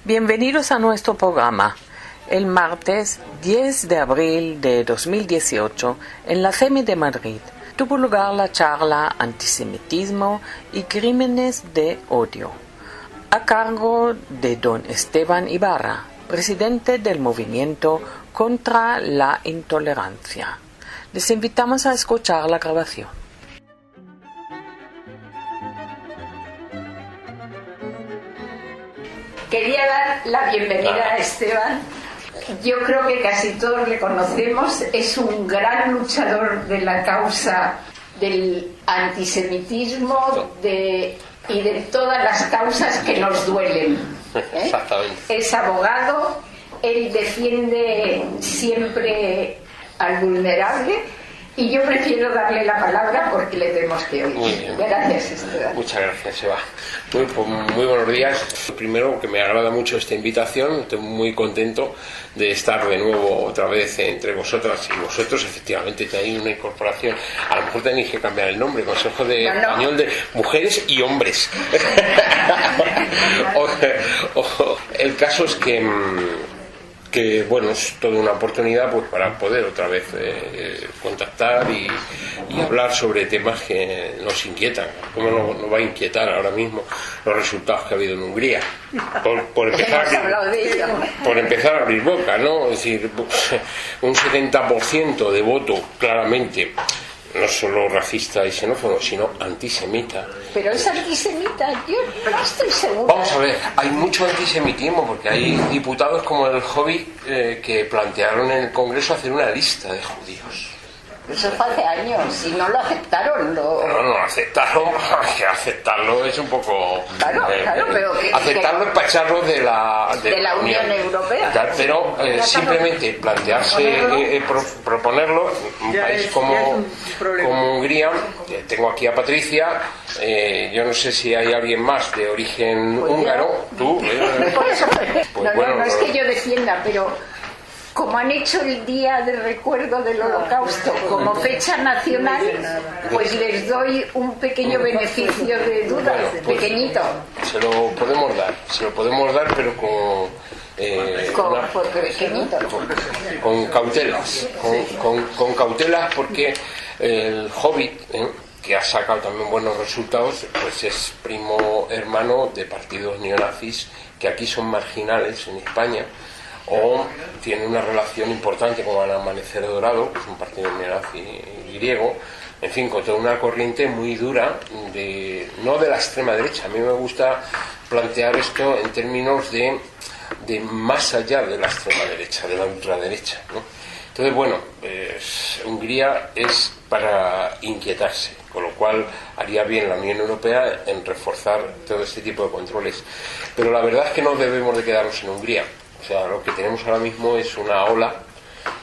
Bienvenidos a nuestro programa. El martes 10 de abril de 2018, en la CEMI de Madrid, tuvo lugar la charla Antisemitismo y Crímenes de Odio, a cargo de don Esteban Ibarra, presidente del Movimiento contra la Intolerancia. Les invitamos a escuchar la grabación. Quería dar la bienvenida a Esteban. Yo creo que casi todos le conocemos. Es un gran luchador de la causa del antisemitismo y de todas las causas que nos duelen. Exactamente. Es abogado, él defiende siempre al vulnerable. Y yo prefiero darle la palabra porque le tenemos que oír. Muy bien. Gracias, Esteban. Muchas gracias, Eva. Muy buenos días. Primero, que me agrada mucho esta invitación. Estoy muy contento de estar de nuevo otra vez entre vosotras y vosotros. Efectivamente, tenéis una incorporación. A lo mejor tenéis que cambiar el nombre. Consejo Español de Mujeres y Hombres. El caso es que bueno, es toda una oportunidad pues para poder otra vez contactar y hablar sobre temas que nos inquietan. ¿Cómo no va a inquietar ahora mismo los resultados que ha habido en Hungría? Por empezar a abrir boca, ¿no? Es decir, un 70% de voto claramente, no solo racista y xenófobo, sino antisemita. Pero es antisemita, yo no estoy segura. Vamos a ver, hay mucho antisemitismo porque hay diputados como el Hobbit que plantearon en el Congreso hacer una lista de judíos. Eso fue hace años y no lo aceptaron. No aceptaron, que aceptarlo es un poco... Claro, pero... aceptarlo es para echarlo de la Unión Europea. Pero simplemente plantearse, proponerlo, un país como Hungría, tengo aquí a Patricia, yo no sé si hay alguien más de origen húngaro, tú... No es que yo defienda, pero... Como han hecho el Día de Recuerdo del Holocausto como fecha nacional, pues les doy un pequeño beneficio de duda, pequeñito. Se lo podemos dar, pero con cautelas, con cautelas, porque el Hobbit, que ha sacado también buenos resultados, pues es primo hermano de partidos neonazis que aquí son marginales en España, o tiene una relación importante con el Amanecer Dorado, que es un partido neonazi griego, en fin, con toda una corriente muy dura, no de la extrema derecha. A mí me gusta plantear esto en términos de más allá de la extrema derecha, de la ultraderecha, ¿no? Entonces, bueno, Hungría es para inquietarse, con lo cual haría bien la Unión Europea en reforzar todo este tipo de controles. Pero la verdad es que no debemos de quedarnos en Hungría. O sea, lo que tenemos ahora mismo es una ola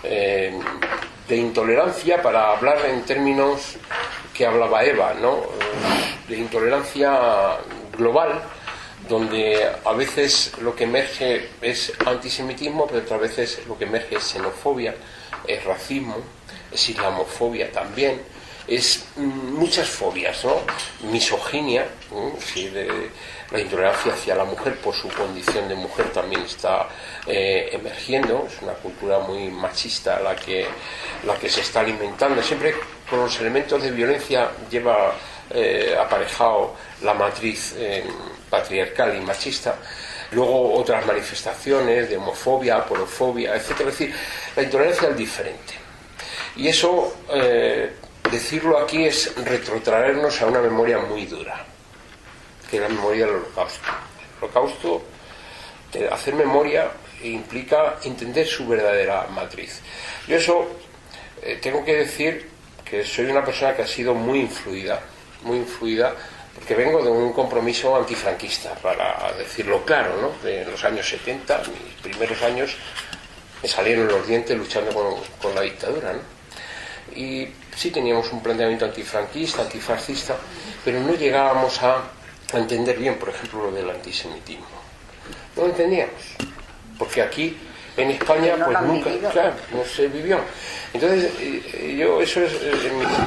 de intolerancia, para hablar en términos que hablaba Eva, ¿no? De intolerancia global, donde a veces lo que emerge es antisemitismo, pero otras veces lo que emerge es xenofobia, es racismo, es islamofobia también, es muchas fobias, ¿no? Misoginia, sí, la intolerancia hacia la mujer por su condición de mujer también está emergiendo. Es una cultura muy machista la que se está alimentando. Siempre con los elementos de violencia lleva aparejado la matriz patriarcal y machista. Luego otras manifestaciones de homofobia, porofobia, etcétera. Es decir, la intolerancia al diferente. Y eso, decirlo aquí, es retrotraernos a una memoria muy dura, que es la memoria del Holocausto. El Holocausto, hacer memoria, implica entender su verdadera matriz. Yo eso tengo que decir que soy una persona que ha sido muy influida, porque vengo de un compromiso antifranquista, para decirlo claro, ¿no? De los años 70, mis primeros años, me salieron los dientes luchando con la dictadura, ¿no? Y sí teníamos un planteamiento antifranquista, antifascista, pero no llegábamos a entender bien, por ejemplo, lo del antisemitismo. No lo entendíamos, porque aquí en España pues nunca, claro, no se vivió. Entonces yo, eso es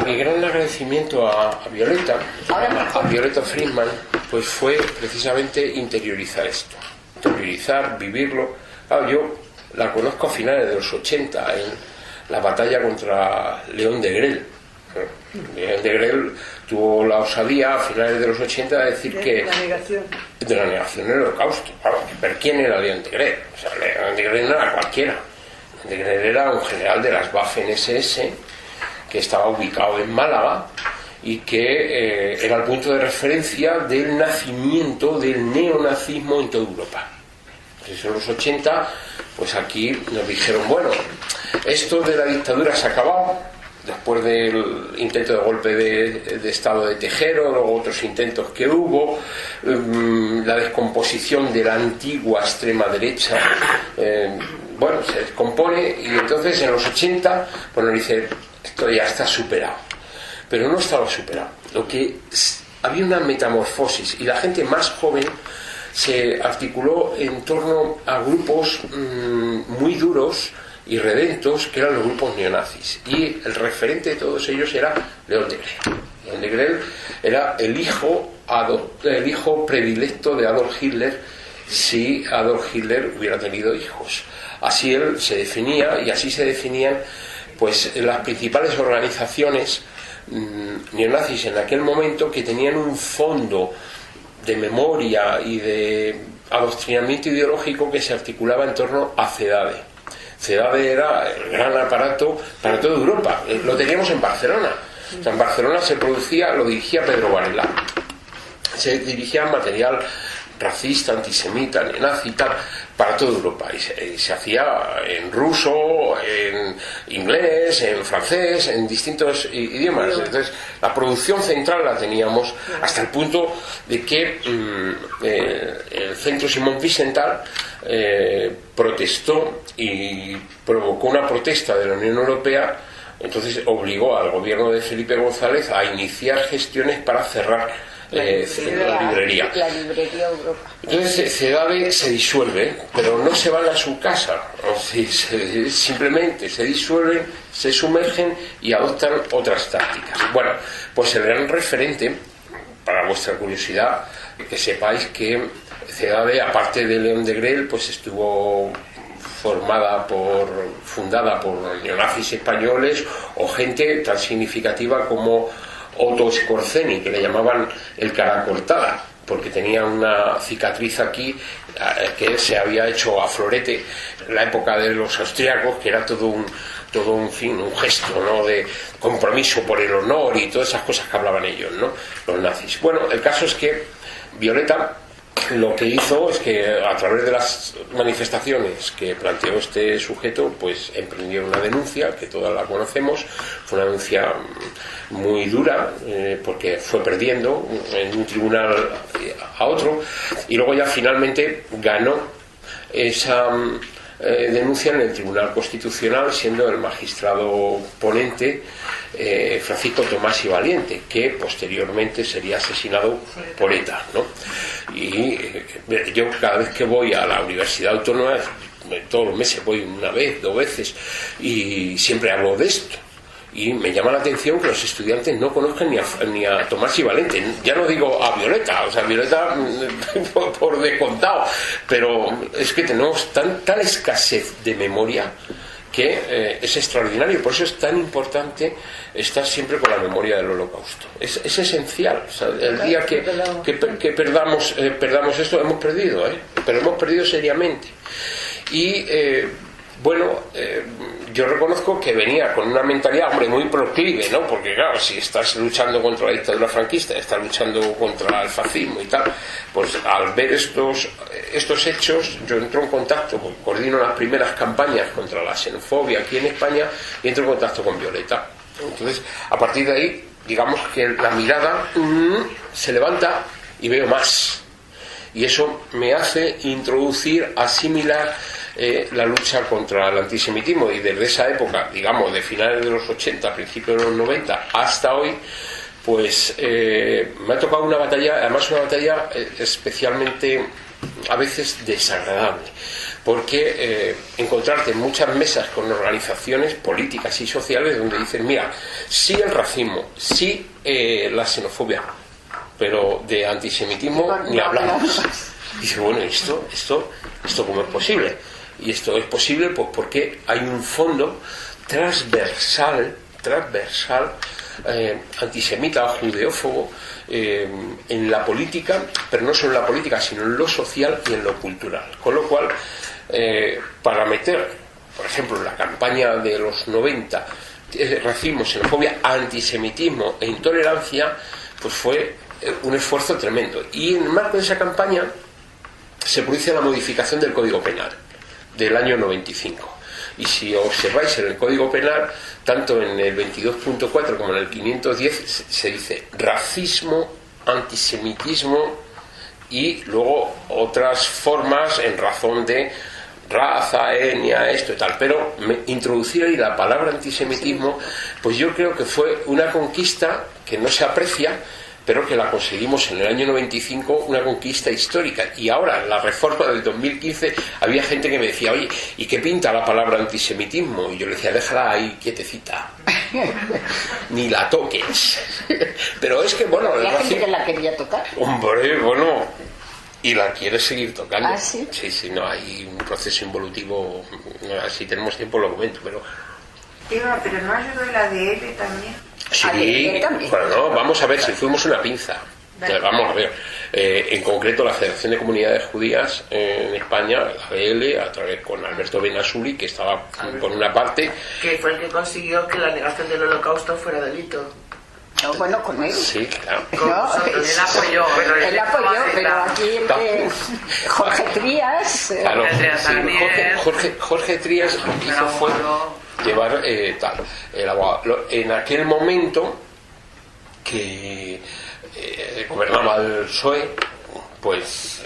mi gran agradecimiento a Violeta Friedman, pues fue precisamente interiorizar esto. interiorizar, vivirlo. Claro, yo la conozco a finales de los 80, en la batalla contra León Degrelle. León Degrelle tuvo la osadía a finales de los 80 de decir que de la negación del Holocausto. Claro, pero ¿quién era León Degrelle? O sea, León Degrelle no era cualquiera. León Degrelle era un general de las Waffen-SS que estaba ubicado en Málaga y que era el punto de referencia del nacimiento del neonazismo en toda Europa. Entonces, en los 80, pues aquí nos dijeron, bueno, esto de la dictadura se ha acabado, después del intento de golpe de Estado de Tejero, luego otros intentos que hubo, la descomposición de la antigua extrema derecha, bueno, se descompone, y entonces en los 80, bueno, dice, esto ya está superado. Pero no estaba superado. Había una metamorfosis, y la gente más joven se articuló en torno a grupos muy duros y redentos, que eran los grupos neonazis, y el referente de todos ellos era León Degrelle. León Degrelle era el hijo predilecto de Adolf Hitler, si Adolf Hitler hubiera tenido hijos. Así él se definía, y así se definían pues las principales organizaciones neonazis en aquel momento, que tenían un fondo de memoria y de adoctrinamiento ideológico que se articulaba en torno a CEDADE. CEDADE era el gran aparato para toda Europa. Lo teníamos en Barcelona. O sea, en Barcelona se producía, lo dirigía Pedro Varela. Se dirigía material racista, antisemita, neonazi, tal, para toda Europa. Y se hacía en ruso, en inglés, en francés, en distintos idiomas. Entonces, la producción central la teníamos hasta el punto de que el Centro Simón Wiesenthal protestó y provocó una protesta de la Unión Europea. Entonces obligó al gobierno de Felipe González a iniciar gestiones para cerrar la librería Europa. Entonces CEDADE se disuelve, pero no se van a su casa, simplemente se disuelven, se sumergen y adoptan otras tácticas. Bueno, pues el gran referente, para vuestra curiosidad, que sepáis que CEDADE, aparte de León Degrelle, pues estuvo fundada por neonazis españoles o gente tan significativa como Otto Skorzeny, que le llamaban el cara cortada, porque tenía una cicatriz aquí que se había hecho a florete en la época de los austríacos, que era todo un gesto, ¿no?, de compromiso por el honor y todas esas cosas que hablaban ellos, ¿no?, los nazis. Bueno, el caso es que Violeta lo que hizo es que, a través de las manifestaciones que planteó este sujeto, pues emprendió una denuncia, que todas la conocemos. Fue una denuncia muy dura, porque fue perdiendo en un tribunal a otro, y luego ya finalmente ganó esa denuncia en el Tribunal Constitucional, siendo el magistrado ponente Francisco Tomás y Valiente, que posteriormente sería asesinado por ETA, ¿no? Y yo cada vez que voy a la Universidad Autónoma, todos los meses voy una vez, 2 veces, y siempre hablo de esto. Y me llama la atención que los estudiantes no conozcan ni a Tomás y Valente. Ya no digo a Violeta, o sea, Violeta por descontado, pero es que tenemos tal escasez de memoria que es extraordinario. Por eso es tan importante estar siempre con la memoria del Holocausto. Es esencial. O sea, el día que perdamos esto, hemos perdido, pero hemos perdido seriamente. Y bueno, yo reconozco que venía con una mentalidad, hombre, muy proclive, ¿no? Porque claro, si estás luchando contra la dictadura franquista, estás luchando contra el fascismo y tal, pues al ver estos hechos, yo entro en contacto, coordino las primeras campañas contra la xenofobia aquí en España, y entro en contacto con Violeta. Entonces, a partir de ahí, digamos que la mirada se levanta y veo más. Y eso me hace introducir, asimilar la lucha contra el antisemitismo, y desde esa época, digamos, de finales de los 80, principios de los 90 hasta hoy, pues me ha tocado una batalla, además una batalla especialmente a veces desagradable, porque encontrarte en muchas mesas con organizaciones políticas y sociales donde dicen, mira, sí el racismo, sí la xenofobia, pero de antisemitismo ni hablamos. Y dice, bueno, ¿esto cómo es posible? Y esto es posible pues porque hay un fondo transversal antisemita, judeófobo, en la política, pero no solo en la política, sino en lo social y en lo cultural. Con lo cual, para meter, por ejemplo, en la campaña de los 90, racismo, xenofobia, antisemitismo e intolerancia, pues fue un esfuerzo tremendo. Y en el marco de esa campaña se produce la modificación del Código Penal del año 95. Y si observáis en el Código Penal, tanto en el 22.4 como en el 510, se dice racismo, antisemitismo y luego otras formas en razón de raza, etnia, esto y tal. Pero introducir ahí la palabra antisemitismo, pues yo creo que fue una conquista que no se aprecia, pero que la conseguimos en el año 95, una conquista histórica. Y ahora, en la reforma del 2015, había gente que me decía, oye, ¿y qué pinta la palabra antisemitismo? Y yo le decía, déjala ahí quietecita, ni la toques. Pero es que, bueno, la gente que la quería tocar. Hombre, bueno, y la quiere seguir tocando. ¿Ah, sí? Sí, no, hay un proceso involutivo, si tenemos tiempo lo comento, pero... Eva, pero ¿no ayudó el ADL también? Sí, bueno, vamos a ver si fuimos una pinza. Vamos a ver. En concreto, la Federación de Comunidades Judías en España, la ADL, a través con Alberto Benasuli, que estaba por una parte. Que fue el que consiguió que la negación del Holocausto fuera delito. No, bueno, con él. Sí, claro. Él apoyó, pero aquí Jorge Trías. Claro, sí, Jorge Trías lo que hizo fue llevar el abogado. En aquel momento que gobernaba el PSOE, pues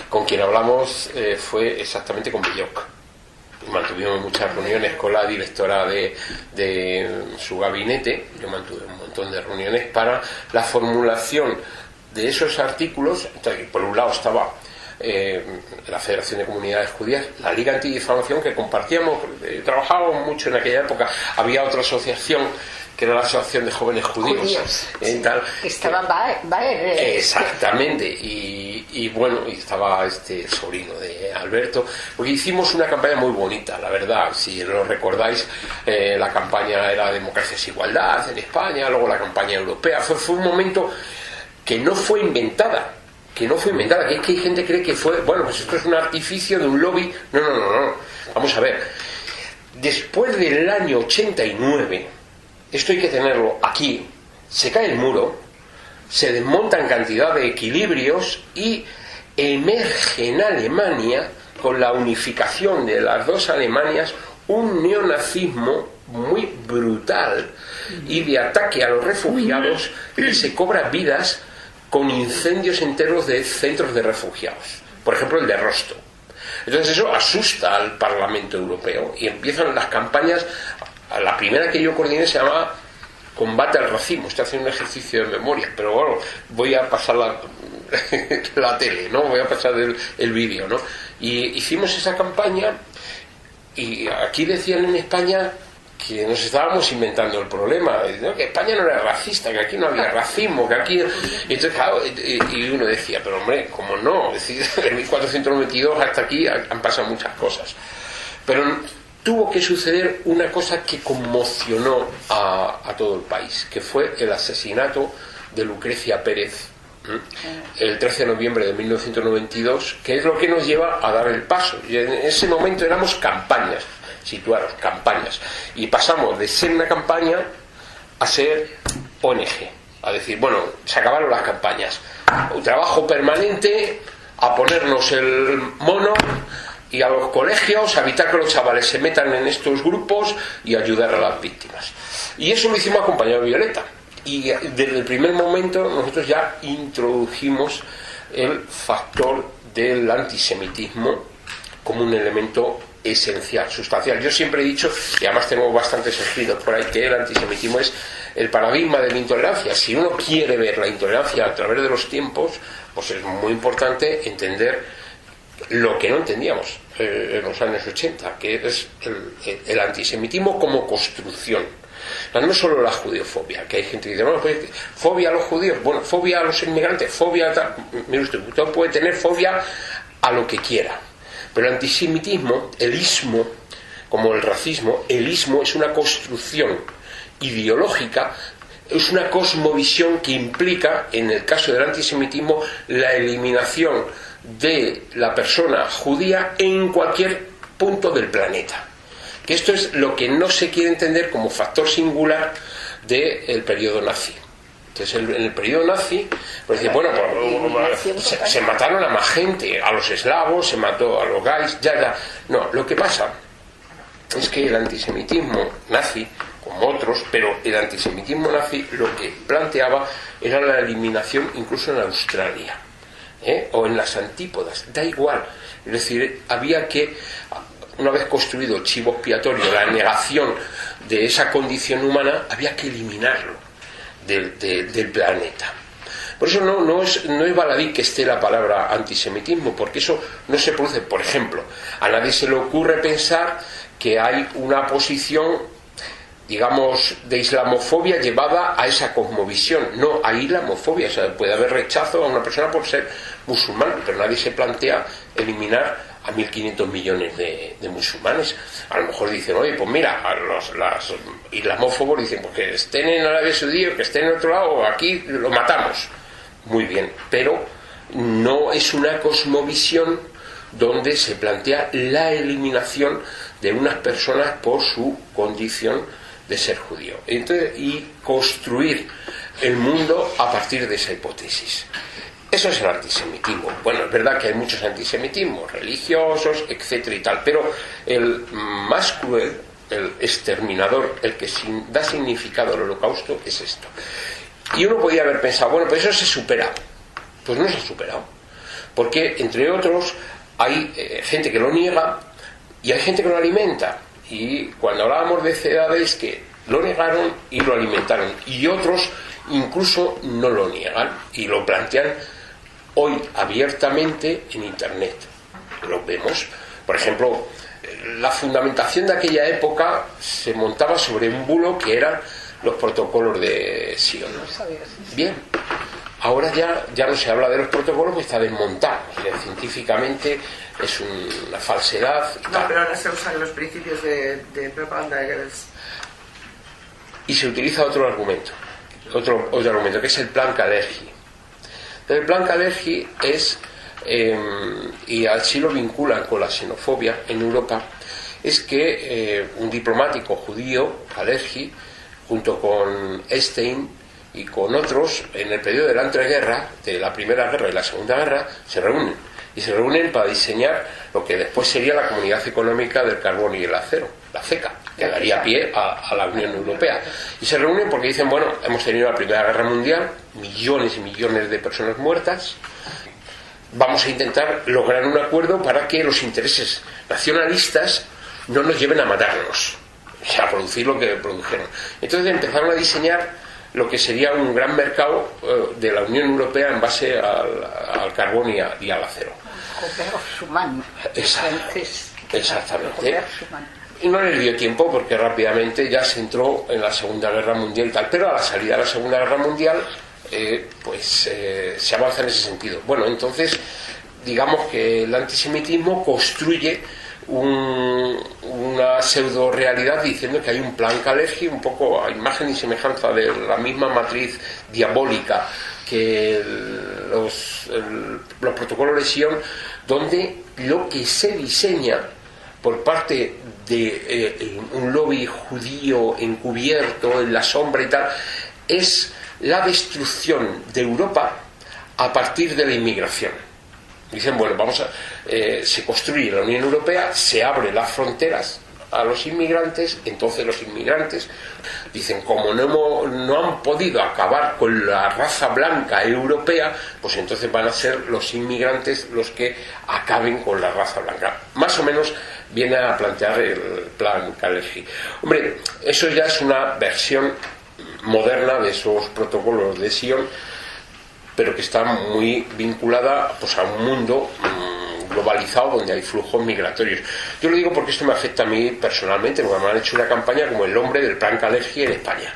con quien hablamos fue exactamente con Belloc. Mantuvimos muchas reuniones con la directora de su gabinete. Yo mantuve un montón de reuniones para la formulación de esos artículos. Entonces, por un lado estaba la Federación de Comunidades Judías, la Liga Antidifamación, que compartíamos, trabajábamos mucho en aquella época. Había otra asociación que era la Asociación de Jóvenes Judíos, sí, tal, que estaba Baer. Exactamente, y bueno, y estaba el sobrino de Alberto, porque hicimos una campaña muy bonita, la verdad. Si lo recordáis, la campaña era Democracia es Igualdad en España, luego la campaña europea. Fue un momento que no fue inventada, que es que hay gente que cree que fue, bueno, pues esto es un artificio de un lobby. No. Vamos a ver, después del año 89, esto hay que tenerlo aquí, se cae el muro, se desmontan cantidad de equilibrios y emerge en Alemania, con la unificación de las dos Alemanias, un neonazismo muy brutal y de ataque a los refugiados, que se cobra vidas con incendios enteros de centros de refugiados, por ejemplo el de Rostock. Entonces eso asusta al Parlamento Europeo y empiezan las campañas. La primera que yo coordiné se llamaba Combate al Racismo. Estoy haciendo un ejercicio de memoria, pero bueno, voy a pasar la tele, ¿no? Voy a pasar el vídeo, ¿no? Y hicimos esa campaña, y aquí decían en España que nos estábamos inventando el problema, ¿no? Que España no era racista, que aquí no había racismo, que aquí... Entonces, claro, y uno decía, pero hombre, ¿cómo no? Es decir, en 1492 hasta aquí han pasado muchas cosas. Pero tuvo que suceder una cosa que conmocionó a todo el país, que fue el asesinato de Lucrecia Pérez el 13 de noviembre de 1992, que es lo que nos lleva a dar el paso. Y en ese momento éramos campañas, situaros, campañas, y pasamos de ser una campaña a ser ONG, a decir, bueno, se acabaron las campañas, un trabajo permanente, a ponernos el mono y a los colegios, a evitar que los chavales se metan en estos grupos y ayudar a las víctimas. Y eso lo hicimos acompañado de Violeta. Y desde el primer momento nosotros ya introdujimos el factor del antisemitismo como un elemento esencial, sustancial. Yo siempre he dicho, y además tengo bastantes escritos por ahí, que el antisemitismo es el paradigma de la intolerancia. Si uno quiere ver la intolerancia a través de los tiempos, pues es muy importante entender lo que no entendíamos en los años 80, que es el antisemitismo como construcción. No solo la judeofobia, que hay gente que dice, no, pues, fobia a los judíos, bueno, fobia a los inmigrantes, fobia a tal. Mire usted puede tener fobia a lo que quiera, pero el antisemitismo, el ismo, como el racismo, el ismo es una construcción ideológica, es una cosmovisión que implica, en el caso del antisemitismo, la eliminación de la persona judía en cualquier punto del planeta. Que esto es lo que no se quiere entender como factor singular del periodo nazi. Entonces, en el periodo nazi, pues dice, bueno, pues, se mataron a más gente, a los eslavos, se mató a los gays, ya. No, lo que pasa es que el antisemitismo nazi, como otros, pero el antisemitismo nazi lo que planteaba era la eliminación incluso en Australia, o en las antípodas, da igual. Es decir, había que, una vez construido el chivo expiatorio, la negación de esa condición humana, había que eliminarlo del planeta. Por eso no es baladí que esté la palabra antisemitismo, porque eso no se produce. Por ejemplo, a nadie se le ocurre pensar que hay una posición, digamos, de islamofobia llevada a esa cosmovisión. No, hay islamofobia, o sea, puede haber rechazo a una persona por ser musulmán, pero nadie se plantea eliminar a 1.500 millones de musulmanes. A lo mejor dicen, oye, pues mira, los islamófobos dicen, pues que estén en Arabia Saudí o que estén en otro lado, o aquí lo matamos. Muy bien, pero no es una cosmovisión donde se plantea la eliminación de unas personas por su condición de ser judío. Entonces, y construir el mundo a partir de esa hipótesis. Eso es el antisemitismo. Bueno, es verdad que hay muchos antisemitismos religiosos, etcétera y tal, pero el más cruel, el exterminador, el que da significado al holocausto, es esto. Y uno podía haber pensado, bueno, pues eso se supera. Pues no se ha superado, porque entre otros hay gente que lo niega y hay gente que lo alimenta. Y cuando hablábamos de edades que lo negaron y lo alimentaron, y otros incluso no lo niegan y lo plantean hoy abiertamente en Internet. Lo vemos. Por ejemplo, la fundamentación de aquella época se montaba sobre un bulo que eran los protocolos de Sion. Bien, ahora ya no se habla de los protocolos, porque está desmontado. O sea, científicamente es una falsedad. No, pero ahora se usan los principios de propaganda de Goebbels. Y se utiliza otro argumento, otro argumento, que es el plan Kalergi. El plan Kalergi es, y así lo vinculan con la xenofobia en Europa, es que un diplomático judío, Kalergi, junto con Einstein y con otros, en el periodo de la entreguerra, de la Primera Guerra y la Segunda Guerra, se reúnen. Y se reúnen para diseñar lo que después sería la Comunidad Económica del Carbón y el Acero, la CECA, que daría pie a la Unión Europea. Y se reúnen porque dicen, bueno, hemos tenido la Primera Guerra Mundial, millones y millones de personas muertas, vamos a intentar lograr un acuerdo para que los intereses nacionalistas no nos lleven a matarnos, a producir lo que produjeron. Entonces empezaron a diseñar lo que sería un gran mercado de la Unión Europea en base al carbón y al acero. Exactamente. Y no les dio tiempo porque rápidamente ya se entró en la Segunda Guerra Mundial y tal, pero a la salida de la Segunda Guerra Mundial se avanza en ese sentido. Bueno, entonces digamos que el antisemitismo construye una pseudo realidad diciendo que hay un plan Kalergi, un poco a imagen y semejanza de la misma matriz diabólica que los protocolos de Sion, donde lo que se diseña por parte de un lobby judío encubierto en la sombra y tal es la destrucción de Europa a partir de la inmigración. Dicen, bueno, se construye la Unión Europea, se abren las fronteras a los inmigrantes, entonces los inmigrantes dicen, como no han podido acabar con la raza blanca europea, pues entonces van a ser los inmigrantes los que acaben con la raza blanca. Más o menos viene a plantear el plan Kalergi. Hombre, eso ya es una versión moderna de esos protocolos de Sion, pero que está muy vinculada pues a un mundo globalizado donde hay flujos migratorios. Yo lo digo porque esto me afecta a mí personalmente, porque me han hecho una campaña como el hombre del plan Kalergi en España.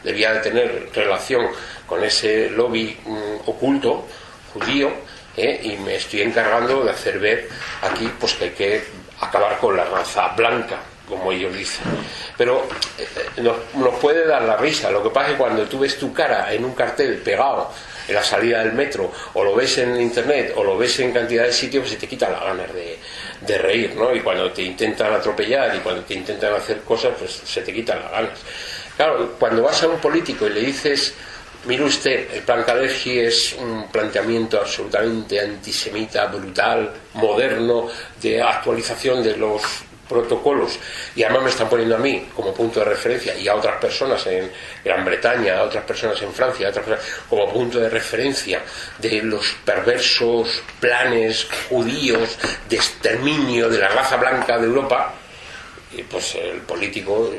Debía de tener relación con ese lobby oculto judío, y me estoy encargando de hacer ver aquí pues que hay que acabar con la raza blanca, como ellos dicen. Pero nos puede dar la risa. Lo que pasa es que cuando tú ves tu cara en un cartel pegado en la salida del metro, o lo ves en internet, o lo ves en cantidad de sitios, pues se te quitan las ganas de reír, ¿no? Y cuando te intentan atropellar y cuando te intentan hacer cosas, pues se te quitan las ganas. Claro, cuando vas a un político y le dices: mire usted, el plan Kalergi es un planteamiento absolutamente antisemita, brutal, moderno, de actualización de los protocolos, y además me están poniendo a mí como punto de referencia, y a otras personas en Gran Bretaña, a otras personas en Francia, a otras personas como punto de referencia de los perversos planes judíos de exterminio de la raza blanca de Europa, y pues el político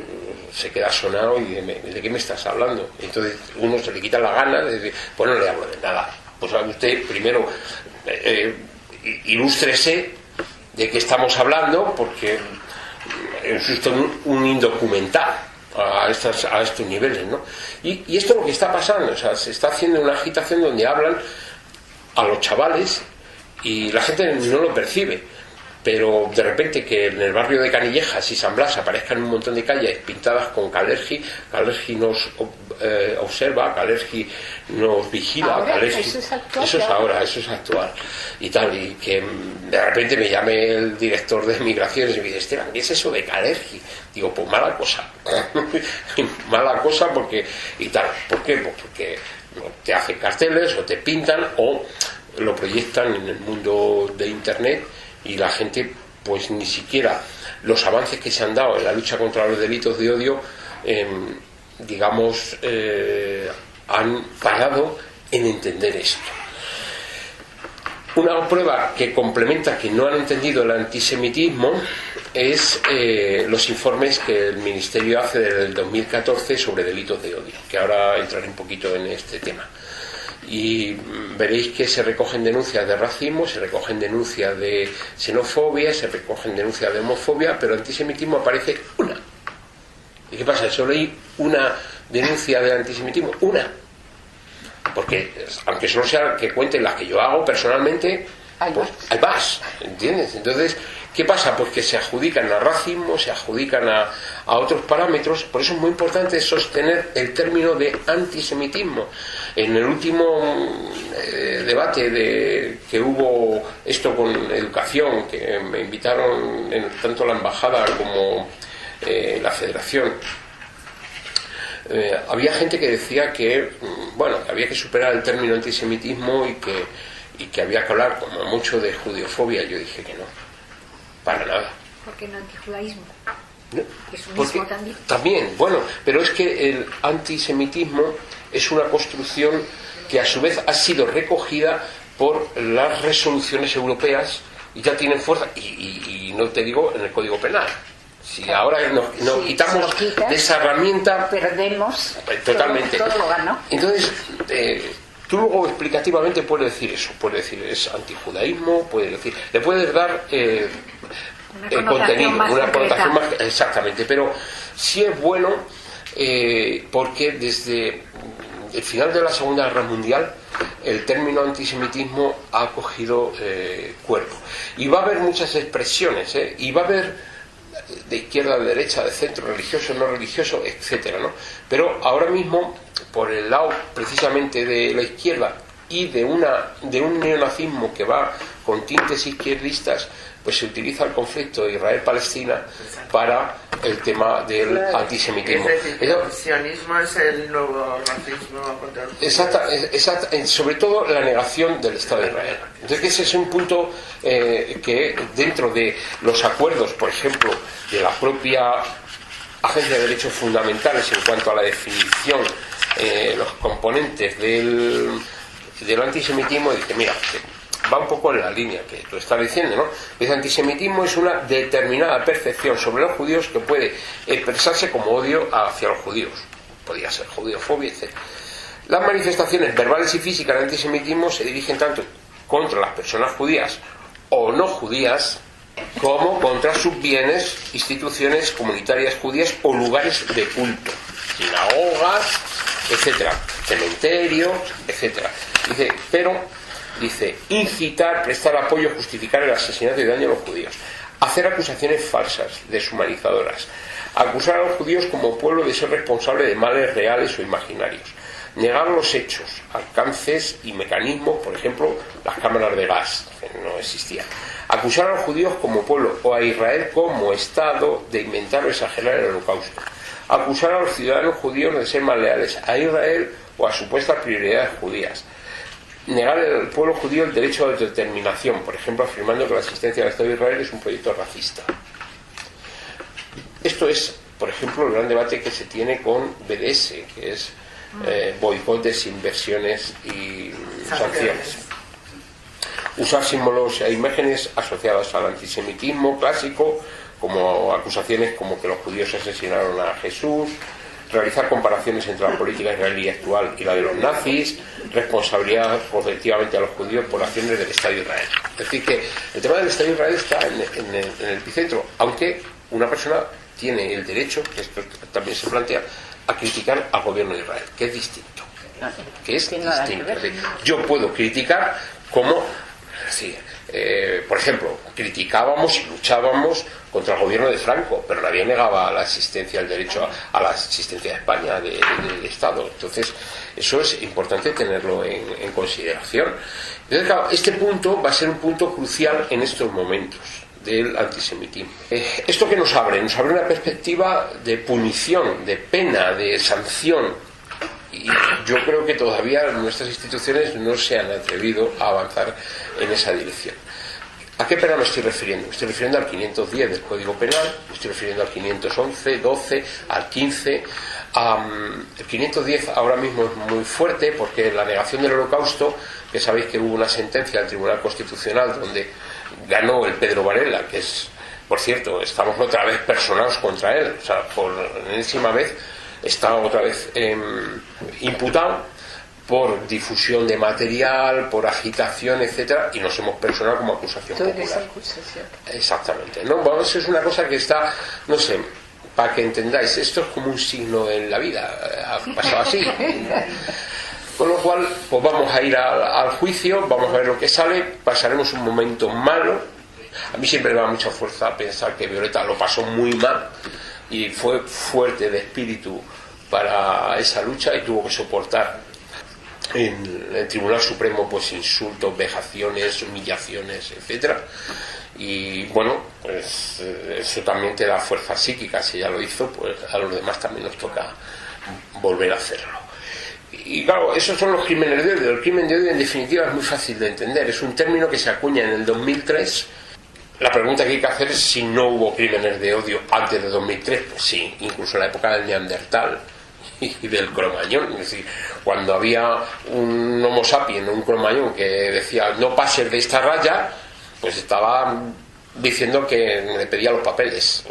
se queda sonado y ¿de qué me estás hablando? Entonces uno se le quita la gana de decir: pues no le hablo de nada. Pues usted primero ilústrese de qué estamos hablando, porque es usted un indocumentado a estos niveles, ¿no? Y esto es lo que está pasando. O sea, se está haciendo una agitación donde hablan a los chavales y la gente no lo percibe. Pero de repente que en el barrio de Canillejas y San Blas aparezcan un montón de calles pintadas con Kalergi nos observa, Kalergi nos vigila, ahora, Kalergi, eso es actual, eso es ahora, eso es actual y tal, y que de repente me llame el director de migraciones y me dice: Esteban, ¿qué es eso de Kalergi? Digo, pues mala cosa mala cosa, porque y tal. ¿Por qué? Pues porque te hacen carteles o te pintan o lo proyectan en el mundo de internet, y la gente pues ni siquiera los avances que se han dado en la lucha contra los delitos de odio han parado en entender esto. Una prueba que complementa que no han entendido el antisemitismo es los informes que el Ministerio hace desde el 2014 sobre delitos de odio, que ahora entraré un poquito en este tema. Y veréis que se recogen denuncias de racismo, se recogen denuncias de xenofobia, se recogen denuncias de homofobia, pero antisemitismo aparece una. ¿Y qué pasa? ¿Solo hay una denuncia de antisemitismo? Una. Porque aunque solo sea que cuenten las que yo hago personalmente, pues hay más, ¿entiendes? Entonces, ¿qué pasa? Pues que se adjudican a racismo, se adjudican a otros parámetros. Por eso es muy importante sostener el término de antisemitismo. En el último debate que hubo esto con educación, que me invitaron tanto la embajada como la federación, había gente que decía que que había que superar el término antisemitismo y que había que hablar como mucho de judiofobia. Yo dije que no, para nada. ¿Por qué no antijudaísmo? No, es un mismo también. También, bueno, pero es que el antisemitismo es una construcción que a su vez ha sido recogida por las resoluciones europeas y ya tienen fuerza, y no te digo en el Código Penal. Si ahora nos quitamos de esa herramienta, perdemos totalmente. Todo lo ganó. Entonces, tú luego explicativamente puedes decir eso, puedes decir es antijudaísmo, puedes decir, le puedes dar contenido, una connotación más, exactamente, pero sí es bueno porque desde el final de la Segunda Guerra Mundial el término antisemitismo ha cogido cuerpo, y va a haber muchas expresiones, y va a haber de izquierda, de derecha, de centro, religioso, no religioso, etcétera, ¿no? Pero ahora mismo, por el lado precisamente de la izquierda y de un neonazismo que va con tintes izquierdistas, pues se utiliza el conflicto Israel-Palestina para el tema del antisemitismo. Es decir, el sionismo es el nuevo racismo contra el judío. Sobre todo la negación del Estado de Israel. Entonces ese es un punto que dentro de los acuerdos, por ejemplo, de la propia Agencia de Derechos Fundamentales en cuanto a la definición, los componentes del antisemitismo, dice, mira, va un poco en la línea que tú estás diciendo, ¿no? El antisemitismo es una determinada percepción sobre los judíos que puede expresarse como odio hacia los judíos. Podría ser judiofobia, etc. Las manifestaciones verbales y físicas del antisemitismo se dirigen tanto contra las personas judías o no judías, como contra sus bienes, instituciones comunitarias judías o lugares de culto, sinagogas, etcétera, cementerios, etcétera. Dice, incitar, prestar apoyo, justificar el asesinato y daño a los judíos, hacer acusaciones falsas, deshumanizadoras, acusar a los judíos como pueblo de ser responsable de males reales o imaginarios, negar los hechos, alcances y mecanismos, por ejemplo, las cámaras de gas, que no existían, acusar a los judíos como pueblo o a Israel como Estado de inventar o exagerar el holocausto, acusar a los ciudadanos judíos de ser más leales a Israel o a supuestas prioridades judías, negar al pueblo judío el derecho a autodeterminación, por ejemplo, afirmando que la existencia del Estado de Israel es un proyecto racista. Esto es, por ejemplo, el gran debate que se tiene con BDS, que es boicotes, inversiones y sanciones. Usar símbolos e imágenes asociadas al antisemitismo clásico, como acusaciones como que los judíos asesinaron a Jesús, realizar comparaciones entre la política israelí actual y la de los nazis, responsabilidad colectivamente a los judíos por acciones del Estado de Israel. Es decir, que el tema del Estado de Israel está en el epicentro, aunque una persona tiene el derecho, que esto también se plantea, a criticar al gobierno de Israel, que es distinto. Es decir, yo puedo criticar como... Sí, por ejemplo, criticábamos y luchábamos contra el gobierno de Franco, pero nadie negaba la existencia, el derecho a la existencia de España, del Estado. Entonces, eso es importante tenerlo en consideración. Entonces, claro, este punto va a ser un punto crucial en estos momentos del antisemitismo. ¿Esto qué nos abre? Nos abre una perspectiva de punición, de pena, de sanción. Y yo creo que todavía nuestras instituciones no se han atrevido a avanzar en esa dirección. ¿A qué pena me estoy refiriendo? Me estoy refiriendo al 510 del Código Penal, me estoy refiriendo al 511, 12, al 15. El 510 ahora mismo es muy fuerte porque la negación del Holocausto, que sabéis que hubo una sentencia del Tribunal Constitucional donde ganó el Pedro Varela, que es, por cierto, estamos otra vez personados contra él, o sea, por enésima vez está otra vez imputado por difusión de material, por agitación, etcétera, y nos hemos personado como acusación popular. Exactamente. No, bueno, eso es una cosa que está, no sé, para que entendáis, esto es como un signo en la vida, ha pasado así. Con lo cual, pues vamos a ir al juicio, vamos a ver lo que sale, pasaremos un momento malo. A mí siempre me da mucha fuerza pensar que Violeta lo pasó muy mal y fue fuerte de espíritu para esa lucha y tuvo que soportar en el Tribunal Supremo pues insultos, vejaciones, humillaciones, etcétera. Y bueno, pues eso también te da fuerza psíquica. Si ya lo hizo, pues a los demás también nos toca volver a hacerlo. Y claro, esos son los crímenes de odio. El crimen de odio en definitiva es muy fácil de entender, es un término que se acuña en el 2003. La pregunta que hay que hacer es si no hubo crímenes de odio antes de 2003. Pues sí, incluso en la época del Neandertal y del Cromañón. Es decir, cuando había un Homo sapiens, un Cromañón, que decía no pases de esta raya, pues estaba diciendo que le pedía los papeles.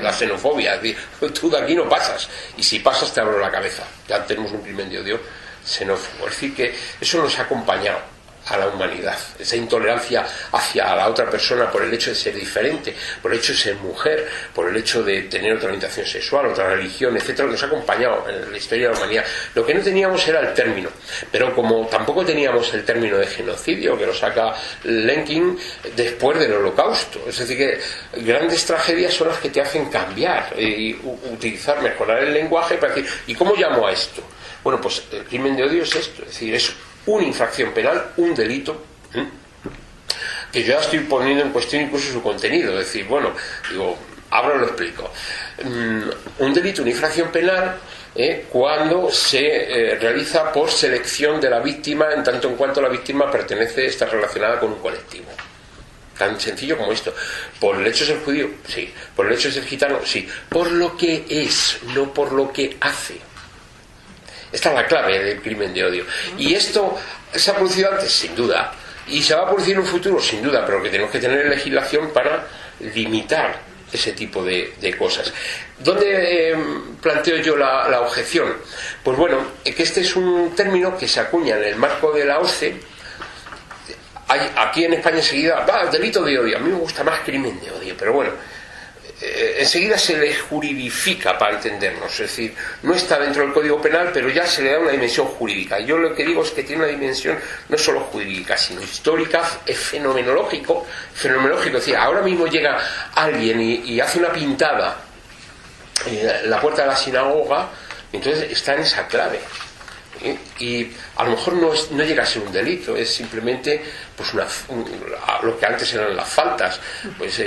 La xenofobia, es decir, tú de aquí no pasas, y si pasas te abro la cabeza. Ya tenemos un crimen de odio xenófobo. Es decir, que eso nos ha acompañado a la humanidad, esa intolerancia hacia la otra persona por el hecho de ser diferente, por el hecho de ser mujer, por el hecho de tener otra orientación sexual, otra religión, etcétera, nos ha acompañado en la historia de la humanidad. Lo que no teníamos era el término, pero como tampoco teníamos el término de genocidio, que lo saca Lenkin después del Holocausto, es decir, que grandes tragedias son las que te hacen cambiar y utilizar, mejorar el lenguaje para decir, ¿y cómo llamo a esto? Bueno, pues el crimen de odio es esto, es decir, es una infracción penal, un delito, que yo ya estoy poniendo en cuestión incluso su contenido. Es decir, bueno, digo, ahora lo explico. Un delito, una infracción penal, cuando se realiza por selección de la víctima, en tanto en cuanto la víctima está relacionada con un colectivo. Tan sencillo como esto. ¿Por el hecho de ser judío? Sí. ¿Por el hecho de ser gitano? Sí. Por lo que es, no por lo que hace. Esta es la clave del crimen de odio. Y esto se ha producido antes, sin duda, y se va a producir en un futuro, sin duda, pero que tenemos que tener legislación para limitar ese tipo de cosas. ¿Dónde planteo yo la objeción? Pues bueno, que este es un término que se acuña en el marco de la OCDE aquí en España enseguida, delito de odio. A mí me gusta más crimen de odio, pero bueno, enseguida se le juridifica para entendernos, es decir, no está dentro del Código Penal, pero ya se le da una dimensión jurídica. Yo lo que digo es que tiene una dimensión no solo jurídica, sino histórica, es fenomenológico, es decir, ahora mismo llega alguien y hace una pintada en la puerta de la sinagoga, entonces está en esa clave. Y a lo mejor no llega a ser un delito, es simplemente pues lo que antes eran las faltas, pues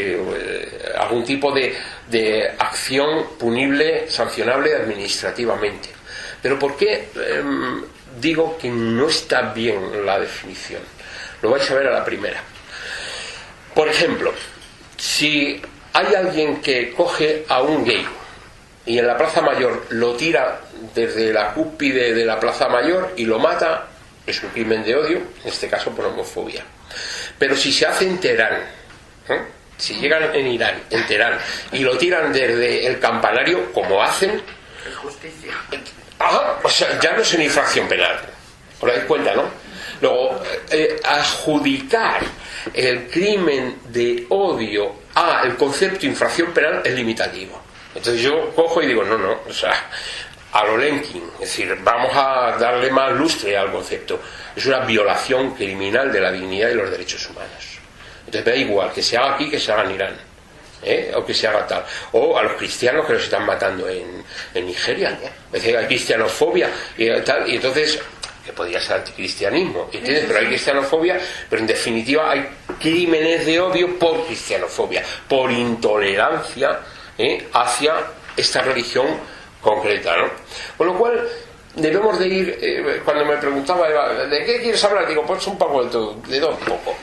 algún tipo de acción punible, sancionable administrativamente. Pero ¿por qué digo que no está bien la definición? Lo vais a ver a la primera. Por ejemplo, si hay alguien que coge a un gay y en la Plaza Mayor lo tira desde la cúspide de la Plaza Mayor y lo mata, es un crimen de odio, en este caso por homofobia. Pero si se hace en Teherán, si llegan en Irán, en Teherán, y lo tiran desde el campanario, como hacen, Es justicia. o sea, ya no es una infracción penal, os dais cuenta, ¿no? Luego, adjudicar el crimen de odio al concepto de infracción penal es limitativo. Entonces yo cojo y digo, no, o sea, a lo Lenkin, es decir, vamos a darle más lustre al concepto. Es una violación criminal de la dignidad y los derechos humanos. Entonces me da igual que se haga aquí que se haga en Irán, o que se haga tal, o a los cristianos que los están matando en Nigeria. Es decir, hay cristianofobia y tal, y entonces, que podría ser anticristianismo, ¿entiendes? Pero hay cristianofobia, pero en definitiva hay crímenes de odio por cristianofobia, por intolerancia hacia esta religión concreta, ¿no? Con lo cual debemos de ir, cuando me preguntaba Eva, ¿de qué quieres hablar? Digo, pues un poco de todo un poco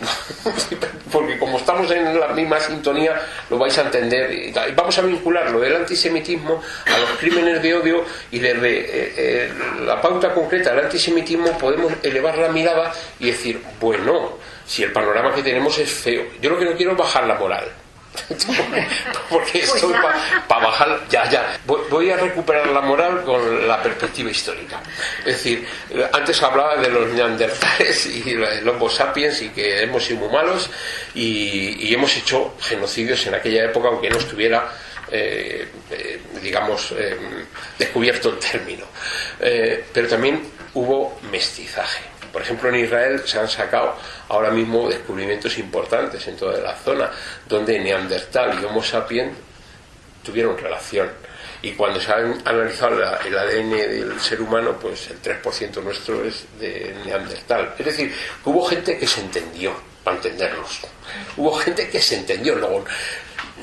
porque como estamos en la misma sintonía lo vais a entender y vamos a vincular lo del antisemitismo a los crímenes de odio, y desde la pauta concreta del antisemitismo podemos elevar la mirada y decir, bueno, si el panorama que tenemos es feo, yo lo que no quiero es bajar la moral. Porque esto para bajar ya voy a recuperar la moral con la perspectiva histórica. Es decir, antes hablaba de los neandertales y los homo sapiens y que hemos sido muy malos y hemos hecho genocidios en aquella época, aunque no estuviera descubierto el término, pero también hubo mestizaje. Por ejemplo, en Israel se han sacado ahora mismo descubrimientos importantes en toda la zona donde Neandertal y Homo sapiens tuvieron relación. Y cuando se ha analizado el ADN del ser humano, pues el 3% nuestro es de Neandertal. Es decir, hubo gente que se entendió, para entendernos. Hubo gente que se entendió. Luego,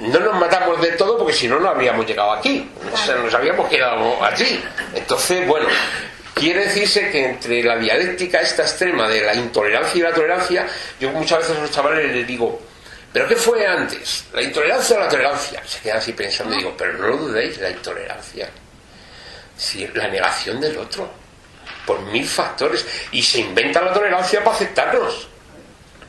no nos matamos de todo porque si no, no habríamos llegado aquí. O sea, nos habríamos quedado allí. Entonces, bueno, quiere decirse que entre la dialéctica esta extrema de la intolerancia y la tolerancia, yo muchas veces a los chavales les digo, ¿pero qué fue antes? ¿La intolerancia o la tolerancia? Se quedan así pensando y digo, pero no lo dudéis, la intolerancia. Sí, la negación del otro, por 1000 factores. Y se inventa la tolerancia para aceptarnos.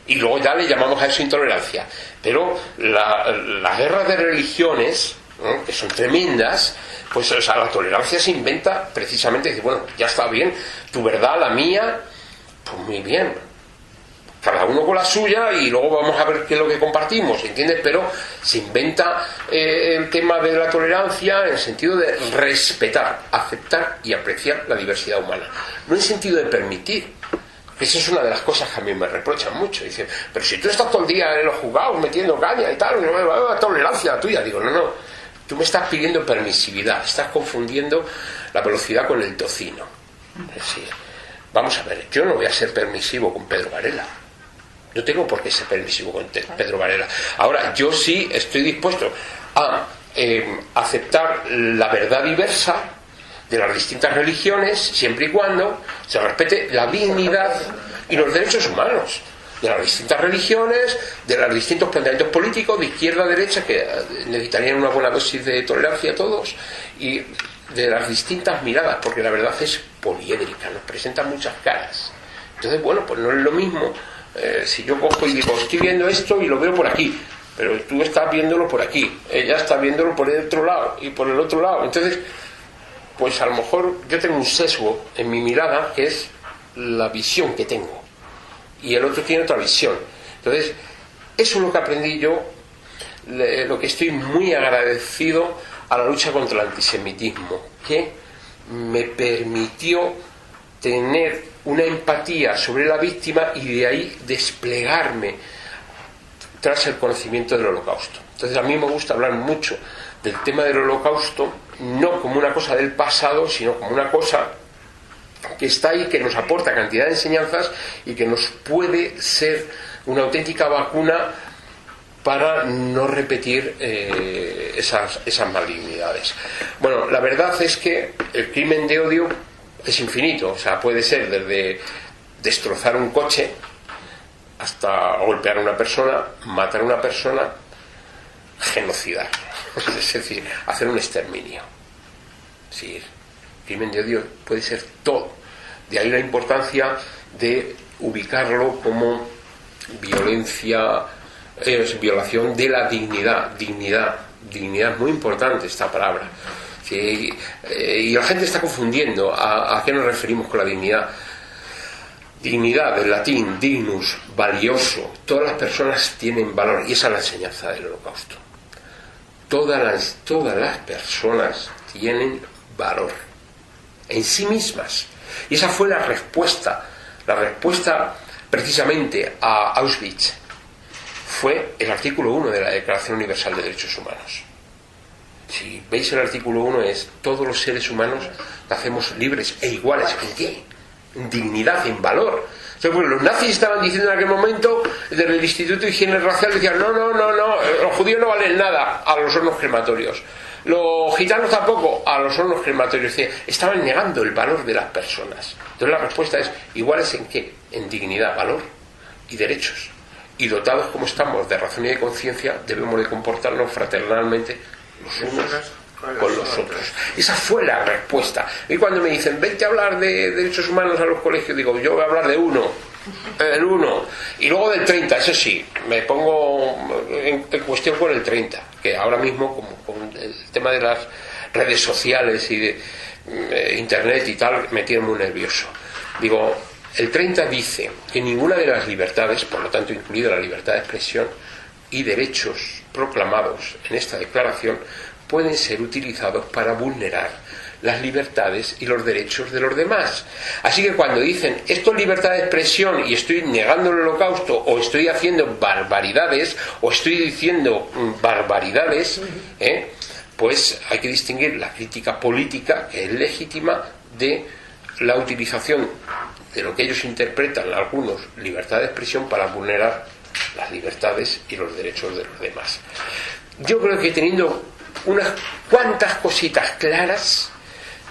Y luego ya le llamamos a eso intolerancia. Pero las guerras de religiones, ¿no?, que son tremendas, pues o sea, la tolerancia se inventa precisamente, dice, bueno, ya está bien, tu verdad, la mía, pues muy bien, cada uno con la suya y luego vamos a ver qué es lo que compartimos, ¿entiendes? Pero se inventa el tema de la tolerancia en el sentido de respetar, aceptar y apreciar la diversidad humana, no en el sentido de permitir. Esa es una de las cosas que a mí me reprochan mucho. Dicen, pero si tú estás todo el día en los juzgados metiendo caña y tal, la tolerancia la tuya. Digo, no, tú me estás pidiendo permisividad, estás confundiendo la velocidad con el tocino. Es decir, vamos a ver, yo no voy a ser permisivo con Pedro Varela. No tengo por qué ser permisivo con Pedro Varela. Ahora, yo sí estoy dispuesto a aceptar la verdad diversa de las distintas religiones, siempre y cuando se respete la dignidad y los derechos humanos de las distintas religiones, de los distintos planteamientos políticos, de izquierda a derecha, que necesitarían una buena dosis de tolerancia a todos, y de las distintas miradas, porque la verdad es poliédrica, nos presenta muchas caras. Entonces, bueno, pues no es lo mismo si yo cojo y digo, estoy viendo esto y lo veo por aquí, pero tú estás viéndolo por aquí, ella está viéndolo por el otro lado y por el otro lado. Entonces, pues a lo mejor yo tengo un sesgo en mi mirada, que es la visión que tengo. y el otro tiene otra visión. Entonces, eso es lo que aprendí yo, lo que estoy muy agradecido a la lucha contra el antisemitismo, que me permitió tener una empatía sobre la víctima y de ahí desplegarme tras el conocimiento del Holocausto. Entonces, a mí me gusta hablar mucho del tema del Holocausto, no como una cosa del pasado, sino como una cosa que está ahí, que nos aporta cantidad de enseñanzas y que nos puede ser una auténtica vacuna para no repetir esas malignidades. Bueno, la verdad es que el crimen de odio es infinito, o sea, puede ser desde destrozar un coche hasta golpear a una persona, matar a una persona, genocidar, es decir, hacer un exterminio. Sí, el crimen de odio puede ser todo. De ahí la importancia de ubicarlo como violencia, violación de la dignidad. Dignidad es muy importante esta palabra. Sí, y la gente está confundiendo a qué nos referimos con la dignidad. Dignidad, del latín dignus, valioso. Todas las personas tienen valor, y esa es la enseñanza del Holocausto. Todas las personas tienen valor en sí mismas, y esa fue la respuesta precisamente a Auschwitz. Fue el artículo 1 de la Declaración Universal de Derechos Humanos. Si veis el artículo 1, es: todos los seres humanos nacemos libres e iguales. ¿En qué? En dignidad, en valor. Entonces, los nazis estaban diciendo en aquel momento, desde el Instituto de Higiene Racial, decían: no, los judíos no valen nada a los hornos crematorios, los gitanos tampoco a los hornos crematorios. Estaban negando el valor de las personas. Entonces la respuesta es: ¿iguales en qué? En dignidad, valor y derechos. Y dotados como estamos de razón y de conciencia, debemos de comportarnos fraternalmente los unos con los otros. Esa fue la respuesta. Y cuando me dicen: vente a hablar de derechos humanos a los colegios, digo: yo voy a hablar de uno, el 1, y luego del 30, eso sí, me pongo en cuestión con el 30, que ahora mismo, como con el tema de las redes sociales y de internet y tal, me tiene muy nervioso. Digo, el 30 dice que ninguna de las libertades, por lo tanto incluida la libertad de expresión, y derechos proclamados en esta declaración pueden ser utilizados para vulnerar las libertades y los derechos de los demás. Así que cuando dicen esto es libertad de expresión y estoy negando el Holocausto, o estoy haciendo barbaridades, o estoy diciendo barbaridades, pues hay que distinguir la crítica política, que es legítima, de la utilización de lo que ellos interpretan, algunos, libertad de expresión, para vulnerar las libertades y los derechos de los demás. Yo creo que teniendo unas cuantas cositas claras,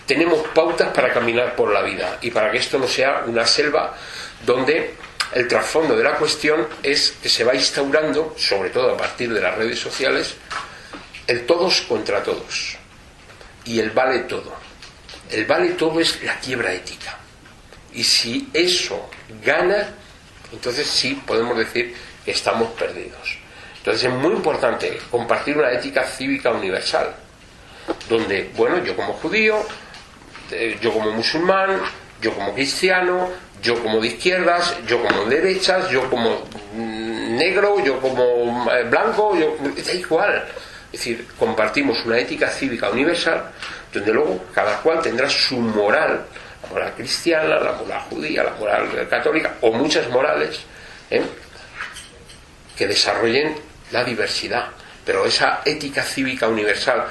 tenemos pautas para caminar por la vida, y para que esto no sea una selva donde el trasfondo de la cuestión es que se va instaurando, sobre todo a partir de las redes sociales, el todos contra todos y el vale todo. El vale todo es la quiebra ética, y si eso gana, entonces sí podemos decir que estamos perdidos. Entonces es muy importante compartir una ética cívica universal, donde, bueno, yo como judío, yo como musulmán, yo como cristiano, yo como de izquierdas, yo como de derechas, yo como negro, yo como blanco, da igual. Es decir, compartimos una ética cívica universal, donde luego cada cual tendrá su moral, la moral cristiana, la moral judía, la moral católica, o muchas morales, que desarrollen la diversidad. Pero esa ética cívica universal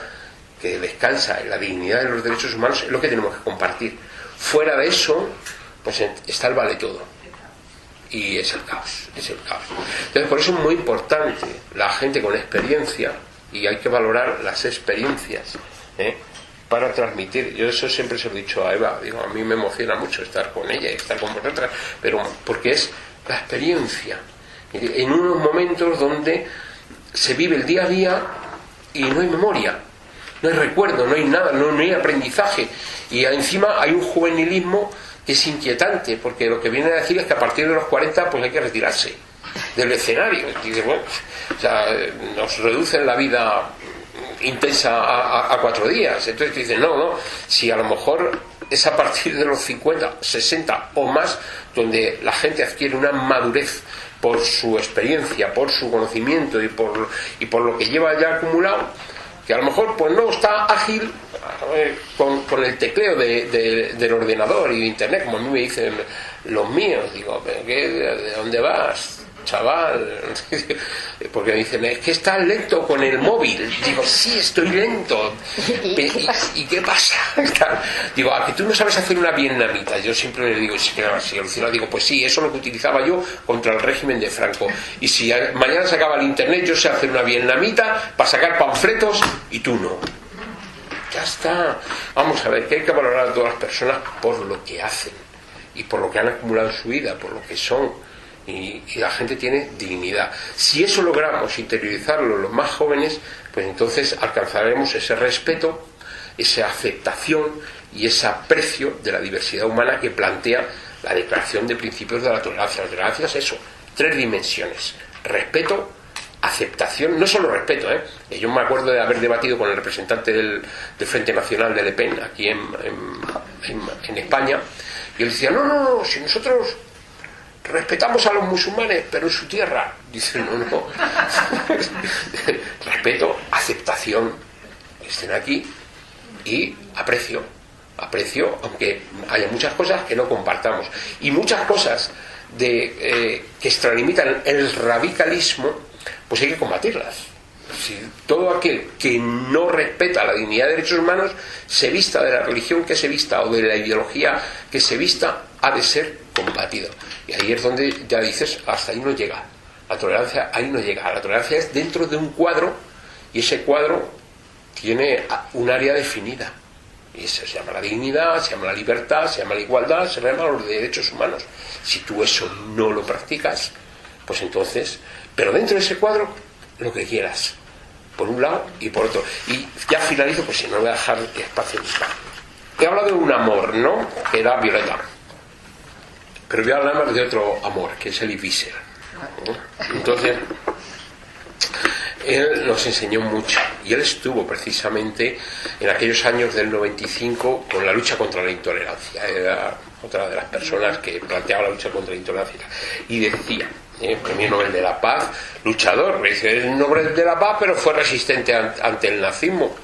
que descansa en la dignidad de los derechos humanos es lo que tenemos que compartir. Fuera de eso, pues está el vale todo, y es el caos. Entonces, por eso es muy importante la gente con experiencia, y hay que valorar las experiencias para transmitir. Yo eso siempre se lo he dicho a Eva, digo, a mí me emociona mucho estar con ella y estar con vosotras, pero porque es la experiencia en unos momentos donde se vive el día a día y no hay memoria, no hay recuerdo, no hay nada, no hay aprendizaje, y encima hay un juvenilismo que es inquietante, porque lo que viene a decir es que a partir de los 40 pues hay que retirarse del escenario. Y dice, bueno, o sea, nos reducen la vida intensa a 4 días. Entonces te dicen, no, si a lo mejor es a partir de los 50, 60 o más donde la gente adquiere una madurez por su experiencia, por su conocimiento y por lo que lleva ya acumulado, que a lo mejor pues no está ágil con el tecleo del ordenador y de internet, como a mí me dicen los míos. Digo, ¿de dónde vas, chaval? Porque me dicen, es que estás lento con el móvil. Digo, sí, estoy lento. ¿Y qué pasa? Digo, ¿a que tú no sabes hacer una vietnamita? Yo siempre le digo, digo, pues sí, eso es lo que utilizaba yo contra el régimen de Franco. Y si mañana se acaba el internet, yo sé hacer una vietnamita para sacar panfletos y tú no. Ya está. Vamos a ver, que hay que valorar a todas las personas por lo que hacen y por lo que han acumulado en su vida, por lo que son. Y la gente tiene dignidad. Si eso logramos interiorizarlo los más jóvenes, pues entonces alcanzaremos ese respeto, esa aceptación y ese aprecio de la diversidad humana que plantea la Declaración de Principios de la Tolerancia. La tolerancia es eso, 3 dimensiones: respeto, aceptación, no solo respeto, yo me acuerdo de haber debatido con el representante del Frente Nacional de Le Pen aquí en España, y él decía, no, si nosotros respetamos a los musulmanes, pero en su tierra. Dice, no. Respeto, aceptación, que estén aquí, y aprecio, aunque haya muchas cosas que no compartamos. Y muchas cosas que extralimitan el radicalismo, pues hay que combatirlas. Si todo aquel que no respeta la dignidad de derechos humanos, se vista de la religión que se vista o de la ideología que se vista, ha de ser combatido. Y ahí es donde ya dices, hasta ahí no llega. La tolerancia ahí no llega. La tolerancia es dentro de un cuadro, y ese cuadro tiene un área definida. Y eso se llama la dignidad, se llama la libertad, se llama la igualdad, se llama los derechos humanos. Si tú eso no lo practicas, pues entonces, pero dentro de ese cuadro, lo que quieras, por un lado y por otro. Y ya finalizo, pues si no voy a dejar espacio. He hablado de un amor, ¿no?, que era Violeta, pero voy a hablar de otro amor, que es Elie Wiesel. Entonces, él nos enseñó mucho, y él estuvo precisamente en aquellos años del 95 con la lucha contra la intolerancia. Era otra de las personas que planteaba la lucha contra la intolerancia, y decía, Premio Nobel de la Paz, luchador, dice, el Nobel de la Paz, pero fue resistente ante el nazismo,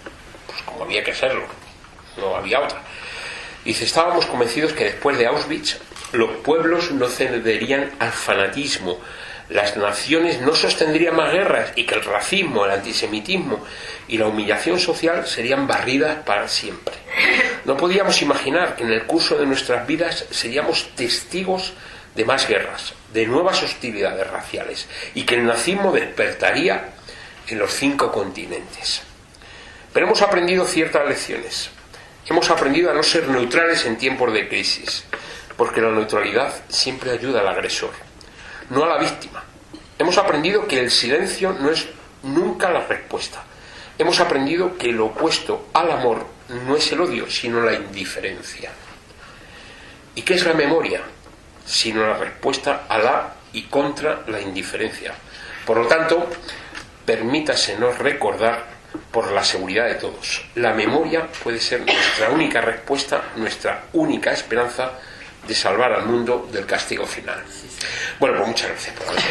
pues como había que serlo, no había otra. Dice, estábamos convencidos que después de Auschwitz los pueblos no cederían al fanatismo, las naciones no sostendrían más guerras, y que el racismo, el antisemitismo y la humillación social serían barridas para siempre. No podíamos imaginar que en el curso de nuestras vidas seríamos testigos de más guerras, de nuevas hostilidades raciales, y que el nazismo despertaría en los 5 continentes. Pero hemos aprendido ciertas lecciones. Hemos aprendido a no ser neutrales en tiempos de crisis, porque la neutralidad siempre ayuda al agresor, no a la víctima. Hemos aprendido que el silencio no es nunca la respuesta. Hemos aprendido que lo opuesto al amor no es el odio, sino la indiferencia. ¿Y qué es la memoria? Sino la respuesta a la y contra la indiferencia. Por lo tanto, permítasenos recordar, por la seguridad de todos, la memoria puede ser nuestra única respuesta, nuestra única esperanza de salvar al mundo del castigo final. Bueno, pues muchas gracias por haber